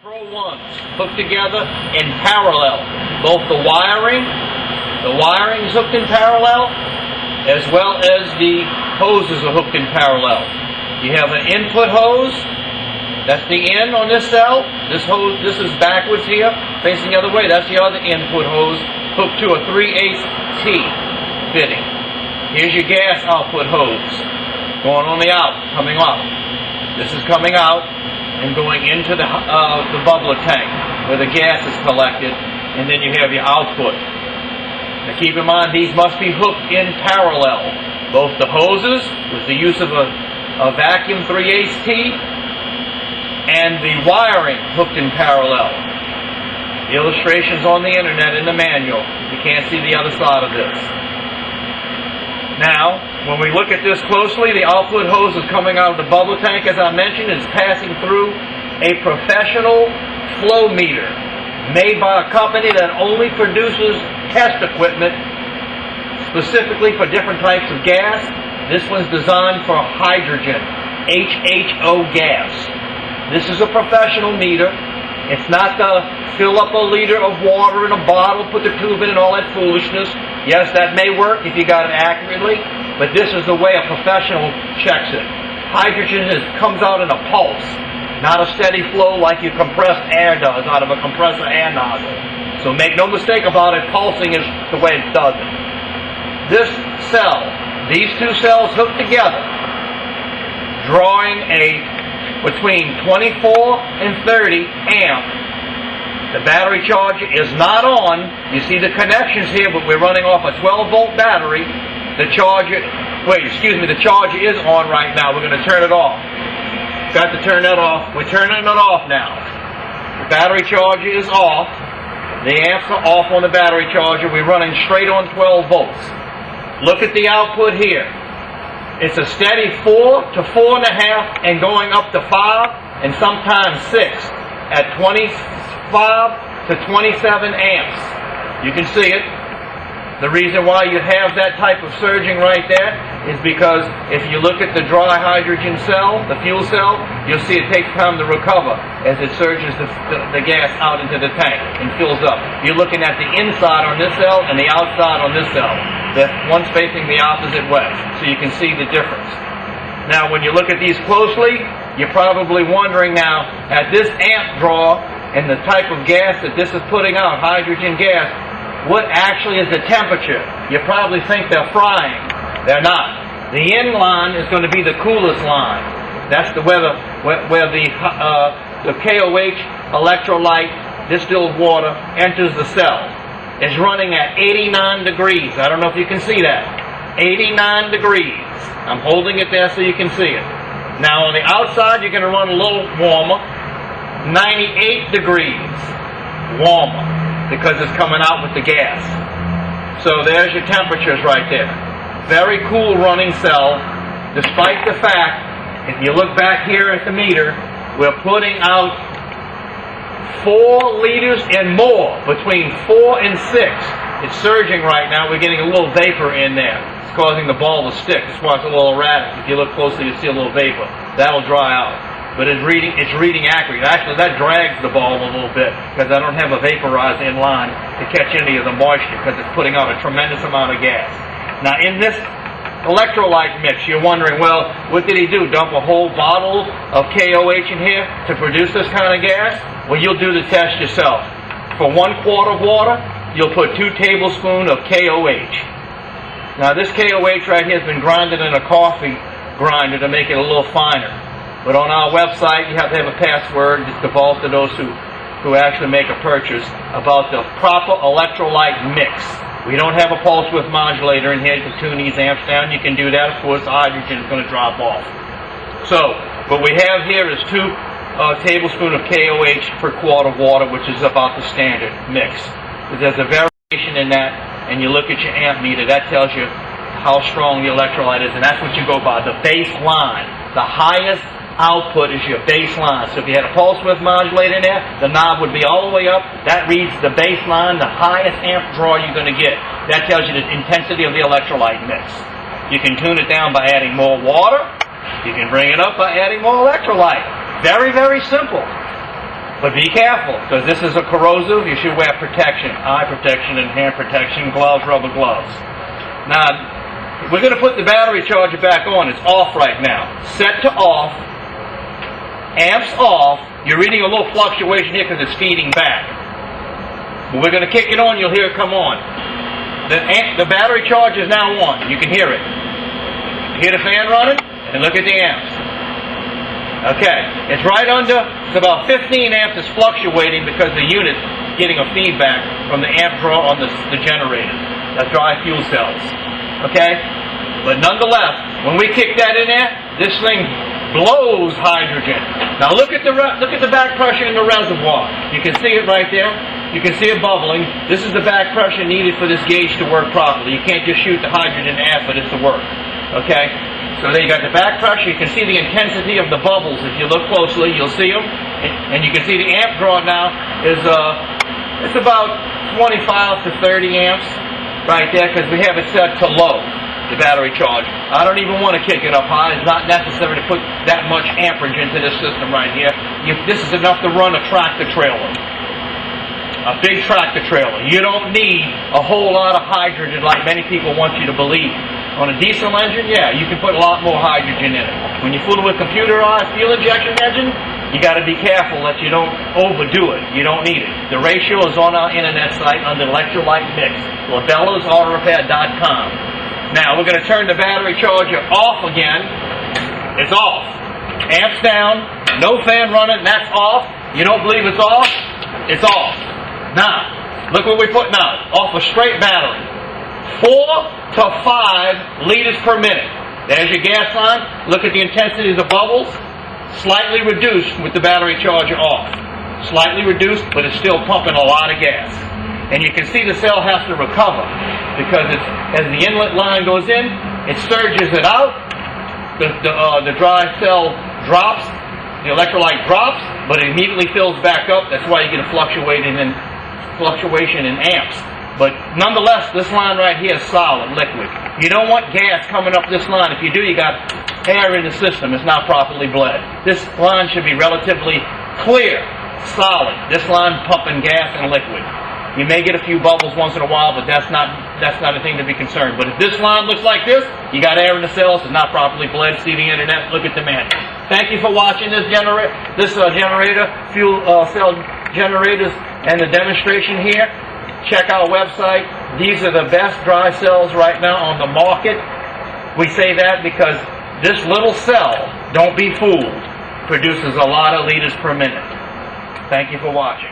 Pro ones hooked together in parallel. Both the wiring is hooked in parallel, as well as the hoses are hooked in parallel. You have an input hose, that's the in on this cell. This hose, this is backwards here, facing the other way. That's the other input hose hooked to a 3/8 T fitting. Here's your gas output hose going on the out, coming up. This is coming out and going into the bubbler tank where the gas is collected, and then you have your output. Now keep in mind, these must be hooked in parallel. Both the hoses, with the use of a vacuum 3/8 T, and the wiring hooked in parallel. The illustration's on the internet in the manual. You can't see the other side of this. Now, when we look at this closely, the output hose is coming out of the bubble tank, as I mentioned. It's passing through a professional flow meter made by a company that only produces test equipment specifically for different types of gas. This one's designed for hydrogen, HHO gas. This is a professional meter. It's not to fill up a liter of water in a bottle, put the tube in and all that foolishness. Yes, that may work if you got it accurately, but this is the way a professional checks it. Hydrogen comes out in a pulse, not a steady flow like your compressed air does out of a compressor air nozzle. So make no mistake about it, pulsing is the way it does it. This cell, these two cells hooked together, drawing between 24 and 30 amp. The battery charger is not on. You see the connections here, but we're running off a 12-volt battery. The charger is on right now. We're going to turn it off. Got to turn that off. We're turning it off now. The battery charger is off. The amps are off on the battery charger. We're running straight on 12 volts. Look at the output here. It's a steady 4 to 4.5 and going up to 5 and sometimes 6 at 25 to 27 amps. You can see it. The reason why you have that type of surging right there is because if you look at the dry hydrogen cell, the fuel cell, you'll see it takes time to recover as it surges the gas out into the tank and fills up. You're looking at the inside on this cell and the outside on this cell. One's facing the opposite way, so you can see the difference. Now, when you look at these closely, you're probably wondering now, at this amp draw and the type of gas that this is putting out, hydrogen gas, what actually is the temperature? You probably think they're frying. They're not. The in line is going to be the coolest line. That's where the KOH electrolyte distilled water enters the cell. It's running at 89 degrees. I don't know if you can see that. 89 degrees. I'm holding it there so you can see it. Now on the outside, you're going to run a little warmer. 98 degrees warmer, because it's coming out with the gas. So there's your temperatures right there. Very cool running cell, despite the fact, if you look back here at the meter, we're putting out 4 liters and more, between 4 and 6. It's surging right now. We're getting a little vapor in there. It's causing the ball to stick. That's why it's a little erratic. If you look closely, you see a little vapor. That'll dry out. But it's reading accurate. Actually, that drags the ball a little bit because I don't have a vaporizer in line to catch any of the moisture because it's putting out a tremendous amount of gas. Now, in this electrolyte mix, you're wondering, well, what did he do? Dump a whole bottle of KOH in here to produce this kind of gas? Well, you'll do the test yourself. For 1 quart of water, you'll put 2 tablespoons of KOH. Now, this KOH right here has been grinded in a coffee grinder to make it a little finer. But on our website, you have to have a password. It's default to those who actually make a purchase about the proper electrolyte mix. We don't have a pulse width modulator in here to tune these amps down. You can do that. Of course, the hydrogen is going to drop off. So, what we have here is 2 tablespoons of KOH per quart of water, which is about the standard mix. If there's a variation in that, and you look at your amp meter, that tells you how strong the electrolyte is, and that's what you go by, the baseline. The highest output is your baseline. So if you had a pulse width modulator in there, the knob would be all the way up. That reads the baseline, the highest amp draw you're going to get. That tells you the intensity of the electrolyte mix. You can tune it down by adding more water. You can bring it up by adding more electrolyte. Very, very simple. But be careful, because this is a corrosive. You should wear protection, eye protection and hand protection, gloves, rubber gloves. Now, we're going to put the battery charger back on. It's off right now. Set to off. Amps off. You're reading a little fluctuation here because it's feeding back. But we're going to kick it on. You'll hear it come on. The battery charger is now on. You can hear it. You hear the fan running? And look at the amps. Okay, it's right under, it's about 15 amps. It's fluctuating because the unit's getting a feedback from the amp draw on the generator, the dry fuel cells. Okay? But nonetheless, when we kick that in there, this thing blows hydrogen. Now look at the back pressure in the reservoir. You can see it right there. You can see it bubbling. This is the back pressure needed for this gauge to work properly. You can't just shoot the hydrogen air for this to work. Okay? So there you got the back pressure. You can see the intensity of the bubbles. If you look closely, you'll see them. And you can see the amp draw now is it's about 25 to 30 amps right there because we have it set to low, the battery charge. I don't even want to kick it up high. It's not necessary to put that much amperage into this system right here. This is enough to run a tractor trailer. A big tractor trailer. You don't need a whole lot of hydrogen like many people want you to believe. On a diesel engine, yeah, you can put a lot more hydrogen in it. When you're fooling with computerized fuel injection engine, you got to be careful that you don't overdo it. You don't need it. The ratio is on our internet site under electrolyte mix, LaBellasAutoRepair.com. Now we're going to turn the battery charger off again. It's off. Amps down. No fan running. That's off. You don't believe it's off? It's off. Now, look what we put now. Off a straight battery. 4 to 5 liters per minute. There's your gas line. Look at the intensity of the bubbles. Slightly reduced with the battery charger off. Slightly reduced, but it's still pumping a lot of gas. And you can see the cell has to recover because as the inlet line goes in, it surges it out. The dry cell drops. The electrolyte drops, but it immediately fills back up. That's why you get a fluctuation in amps. But nonetheless, this line right here is solid, liquid. You don't want gas coming up this line. If you do, you got air in the system. It's not properly bled. This line should be relatively clear, solid. This line pumping gas and liquid. You may get a few bubbles once in a while, but that's not a thing to be concerned. But if this line looks like this, you got air in the cells. It's not properly bled. See the internet. Look at the manual. Thank you for watching this generator, fuel cell generators, and the demonstration here. Check our website. These are the best dry cells right now on the market. We say that because this little cell, don't be fooled, produces a lot of liters per minute. Thank you for watching.